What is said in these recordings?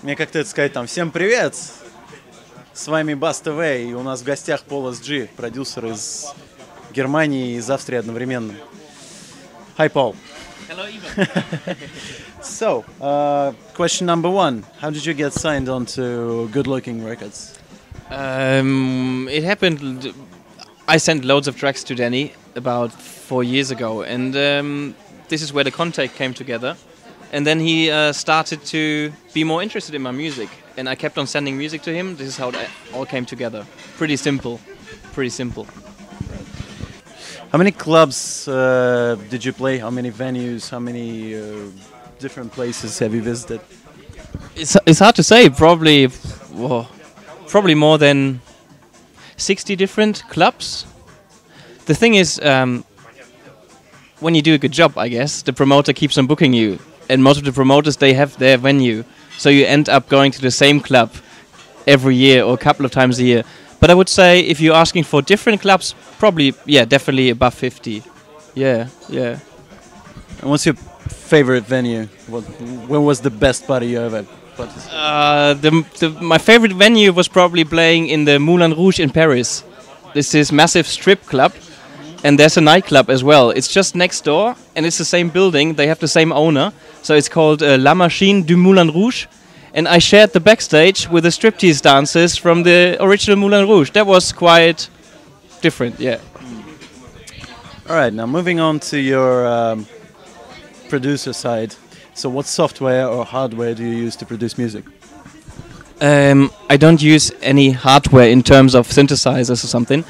Мне как-то это сказать там, всем привет, с вами Бас ТВ, и у нас в гостях Пол SG, продюсер из Германии и из Австрии одновременно. Hi Paul. Hello Ivan. So, question number one, how did you get signed on to Good Looking Records? It happened, I sent loads of tracks to Danny about 4 years ago, and this is where the contact came together. And then he started to be more interested in my music, and I kept on sending music to him. This is how it all came together. Pretty simple, pretty simple. How many clubs did you play? How many venues? How many different places have you visited? It's hard to say. Probably more than 60 different clubs. The thing is, when you do a good job, I guess the promoter keeps on booking you. And most of the promoters, they have their venue. So you end up going to the same club every year or a couple of times a year. But I would say if you're asking for different clubs, probably, yeah, definitely above 50. Yeah. And what's your favorite venue? When was the best party you ever participated? My favorite venue was probably playing in the Moulin Rouge in Paris. This is massive strip club. And there's a nightclub as well. It's just next door, and it's the same building. They have the same owner. So it's called La Machine du Moulin Rouge. And I shared the backstage with the striptease dancers from the original Moulin Rouge. That was quite different, yeah. All right, now moving on to your producer side. So what software or hardware do you use to produce music? I don't use any hardware in terms of synthesizers or something.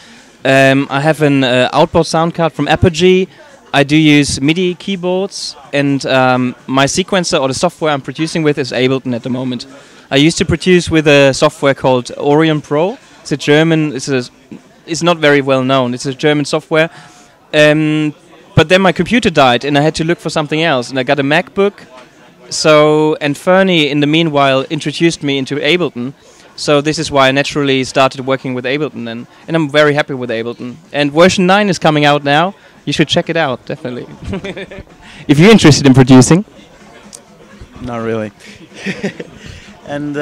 I have an outboard sound card from Apogee. I do use MIDI keyboards, and my sequencer or the software I'm producing with is Ableton at the moment. I used to produce with a software called Orion Pro. It's a German. It's not very well known. It's a German software. But then my computer died, and I had to look for something else. And I got a MacBook. And Fernie, in the meanwhile, introduced me into Ableton. So this is why I naturally started working with Ableton, and I'm very happy with Ableton. And version 9 is coming out now. You should check it out, definitely. If you're interested in producing. Not really. And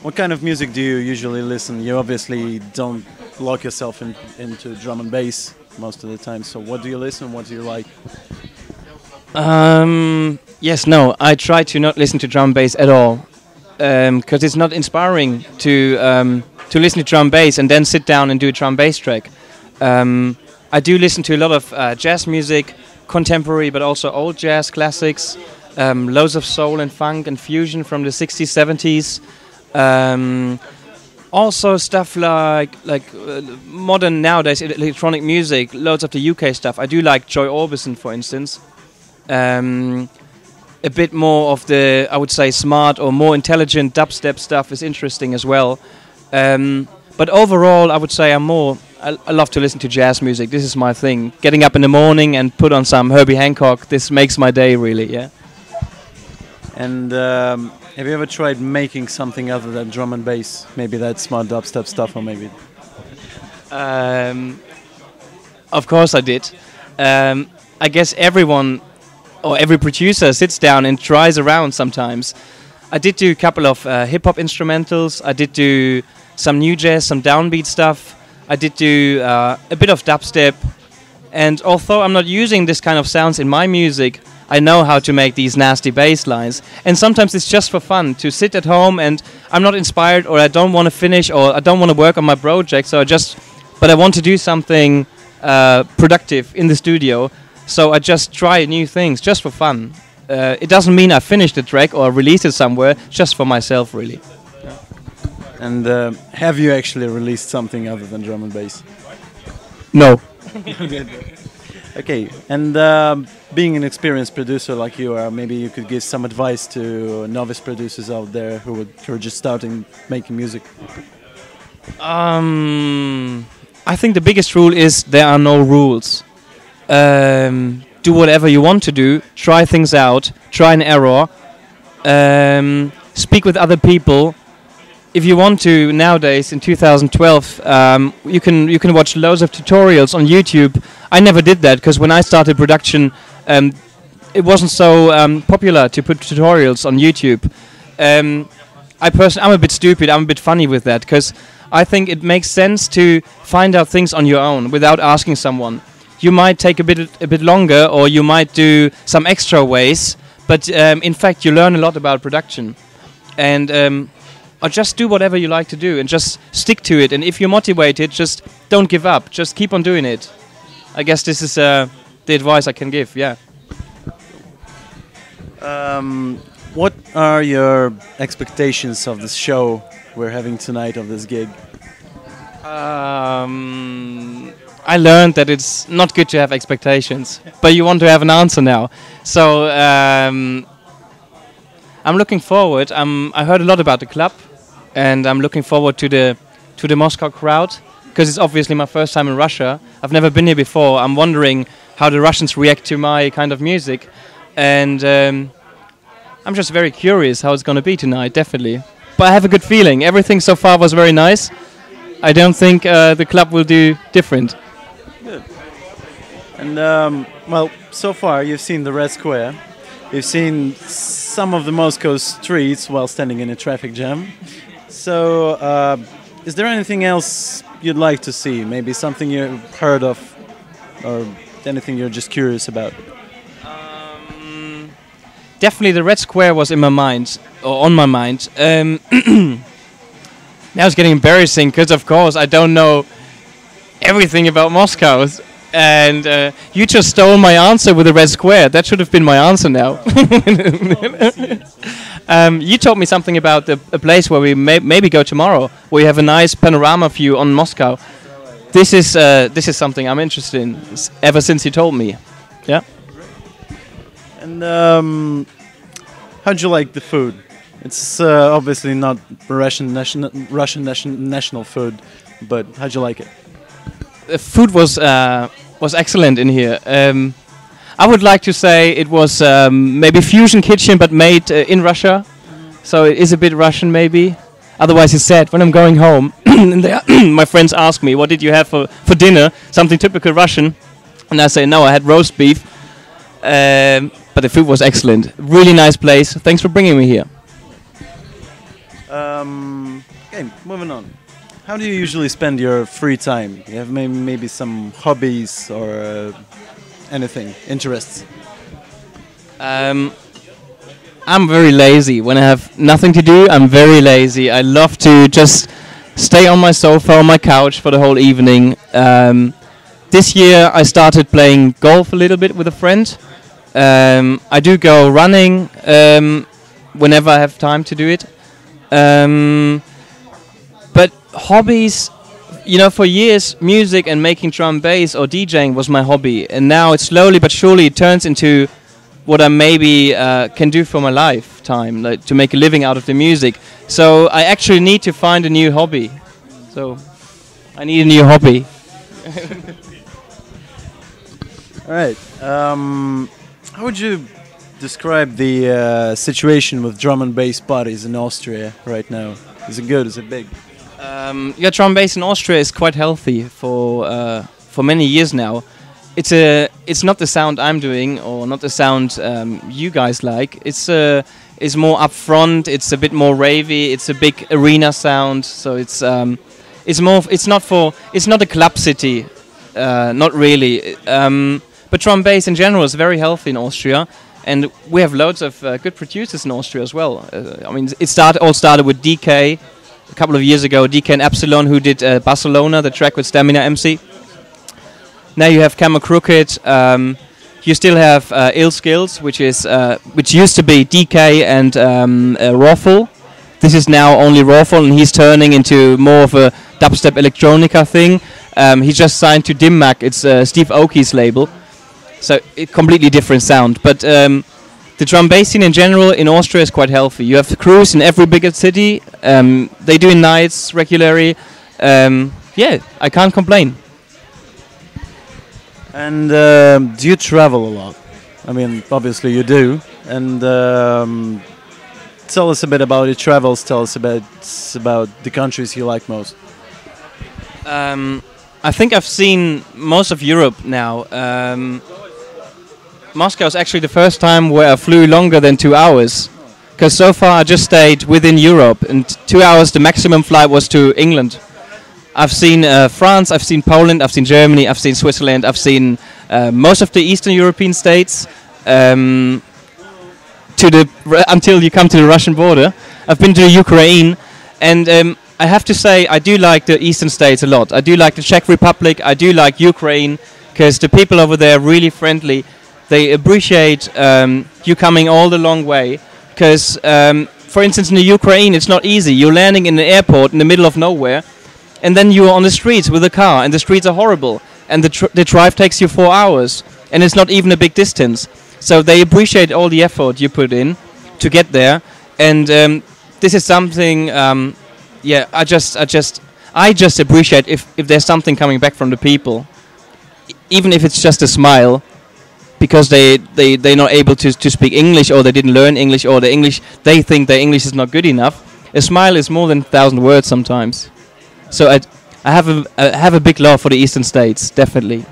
what kind of music do you usually listen? You obviously don't lock yourself into drum and bass most of the time. So what do you listen? What do you like? I try to not listen to drum and bass at all. Because it's not inspiring to listen to drum bass and then sit down and do a drum bass track. I do listen to a lot of jazz music, contemporary but also old jazz classics, loads of soul and funk and fusion from the 60s, 70s. Also stuff like modern nowadays electronic music, loads of the UK stuff. I do like Joy Orbison, for instance. A bit more of the, I would say, smart or more intelligent dubstep stuff is interesting as well. But overall, I would say I love to listen to jazz music. This is my thing. Getting up in the morning and put on some Herbie Hancock, this makes my day, really, yeah. And have you ever tried making something other than drum and bass? Maybe that smart dubstep stuff, or maybe... Of course I did. I guess everyone... or every producer sits down and tries around sometimes. I did do a couple of hip-hop instrumentals. I did do some new jazz, some downbeat stuff. I did do a bit of dubstep. And although I'm not using this kind of sounds in my music, I know how to make these nasty bass lines. And sometimes it's just for fun to sit at home and I'm not inspired, or I don't want to finish, or I don't want to work on my project. But I want to do something productive in the studio. So I just try new things, just for fun. It doesn't mean I finished the track or released it somewhere, just for myself, really. Yeah. And have you actually released something other than drum and bass? No. Okay, and being an experienced producer like you are, maybe you could give some advice to novice producers out there who are just starting making music. I think the biggest rule is there are no rules. Do whatever you want to do, try things out, try and error, speak with other people. If you want to, nowadays in 2012, you can watch loads of tutorials on YouTube. I never did that because when I started production, it wasn't so popular to put tutorials on YouTube. I'm a bit stupid. I'm a bit funny with that because I think it makes sense to find out things on your own without asking someone. You might take a bit longer, or you might do some extra ways, but in fact, you learn a lot about production, and or just do whatever you like to do and just stick to it. And if you're motivated, just don't give up. Just keep on doing it. I guess this is the advice I can give. Yeah. What are your expectations of this show we're having tonight, of this gig? I learned that it's not good to have expectations, but you want to have an answer now. So I'm looking forward. I heard a lot about the club, and I'm looking forward to the Moscow crowd because it's obviously my first time in Russia. I've never been here before. I'm wondering how the Russians react to my kind of music, and I'm just very curious how it's going to be tonight. Definitely, but I have a good feeling. Everything so far was very nice. I don't think the club will do different. Good. And well, so far you've seen the Red Square. You've seen some of the Moscow streets while standing in a traffic jam. So, is there anything else you'd like to see? Maybe something you've heard of, or anything you're just curious about? Definitely, the Red Square was in my mind, or on my mind. Now it's getting embarrassing because, of course, I don't know everything about Moscow. And you just stole my answer with the Red Square. That should have been my answer now. You told me something about a place where we maybe go tomorrow, where you have a nice panorama view on Moscow. This is something I'm interested in ever since you told me. Yeah. And how'd you like the food? It's obviously not Russian national food, but how'd you like it? The food was excellent in here. I would like to say it was maybe fusion kitchen, but made in Russia. So it is a bit Russian, maybe. Otherwise, it's sad when I'm going home. And my friends ask me, "What did you have for dinner?" Something typical Russian, and I say, "No, I had roast beef." But the food was excellent. Really nice place. Thanks for bringing me here. Okay, moving on. How do you usually spend your free time? You have maybe some hobbies or anything, interests? I'm very lazy. When I have nothing to do, I'm very lazy. I love to just stay on my sofa, on my couch for the whole evening. This year I started playing golf a little bit with a friend. I do go running whenever I have time to do it. But hobbies, for years, music and making drum bass or DJing was my hobby. And now it slowly but surely turns into what I maybe can do for my lifetime, like to make a living out of the music. So I actually need to find a new hobby. So I need a new hobby. All right. How would you describe the situation with drum and bass parties in Austria right now? Is it good? Is it big? Drum bass in Austria is quite healthy for many years now. It's not the sound I'm doing, or not the sound you guys like. It's more upfront. It's a bit more ravey. It's a big arena sound. So it's not a club city, not really. But drum bass in general is very healthy in Austria, and we have loads of good producers in Austria as well. It all started with DK a couple of years ago. DK and Epsilon, who did Barcelona, the track with Stamina MC. Now you have Camel Crooked. You still have Ill Skills, which used to be DK and Rawful. This is now only Rawful, and he's turning into more of a dubstep electronica thing. He just signed to Dimmac. It's Steve Aoki's label, so a completely different sound. But the drum bass scene in general in Austria is quite healthy. You have the crews in every bigger city. They do nights regularly. Yeah, I can't complain. And do you travel a lot? I mean, obviously you do. And tell us a bit about your travels. Tell us about the countries you like most. I think I've seen most of Europe now. Moscow is actually the first time where I flew longer than 2 hours. because so far I just stayed within Europe, and 2 hours the maximum flight was to England. I've seen France, I've seen Poland, I've seen Germany, I've seen Switzerland, I've seen most of the Eastern European states, until you come to the Russian border. I've been to Ukraine, and I have to say I do like the Eastern states a lot. I do like the Czech Republic, I do like Ukraine, because the people over there are really friendly. They appreciate you coming all the long way, because for instance in the Ukraine it's not easy. You're landing in an airport in the middle of nowhere, and then you're on the streets with a car, and the streets are horrible, and the drive takes you 4 hours, and it's not even a big distance. So they appreciate all the effort you put in to get there, and this is something. I just appreciate if there's something coming back from the people, even if it's just a smile, because they're not able to speak English, or they didn't learn English, or they think their English is not good enough. A smile is more than 1,000 words sometimes. So I have a big love for the Eastern states, definitely.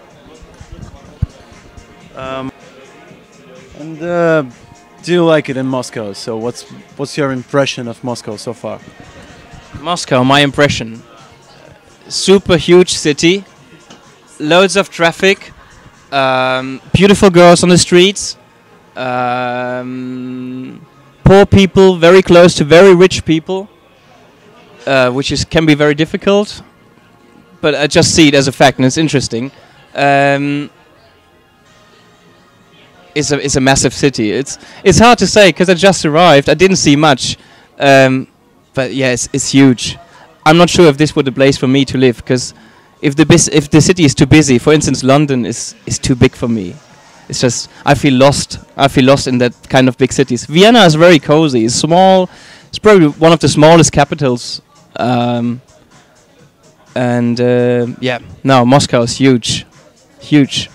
Do you like it in Moscow? So what's your impression of Moscow so far? Moscow, my impression. Super huge city, loads of traffic, beautiful girls on the streets, poor people very close to very rich people, which can be very difficult, but I just see it as a fact, and it's interesting. It's a massive city. It's hard to say because I just arrived. I didn't see much, but yeah, it's huge. I'm not sure if this would be a place for me to live, because if the city is too busy, for instance, London is too big for me. It's just I feel lost. I feel lost in that kind of big cities. Vienna is very cozy. It's small. It's probably one of the smallest capitals. Moscow is huge, huge.